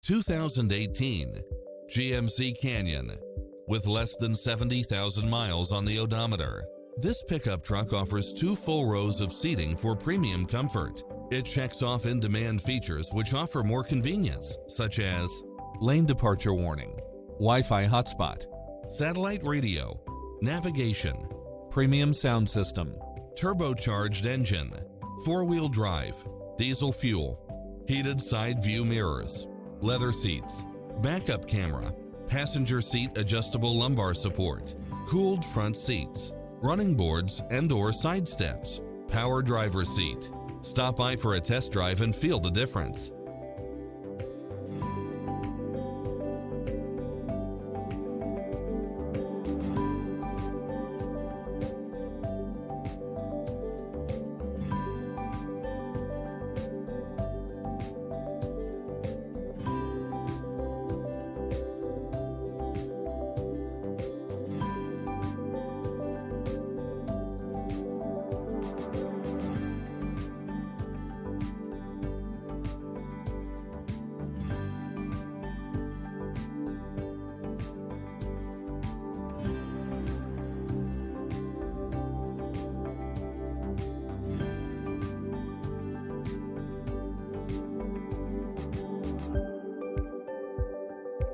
2018 GMC Canyon. With less than 70,000 miles on the odometer, this pickup truck offers 2 full rows of seating for premium comfort. It checks off in-demand features which offer more convenience, such as lane departure warning, Wi-Fi hotspot, satellite radio, navigation, premium sound system, turbocharged engine, 4-wheel drive, diesel fuel, heated side view mirrors, leather seats, backup camera, passenger seat adjustable lumbar support, cooled front seats, running boards and/or side steps, power driver seat. Stop by for a test drive and feel the difference.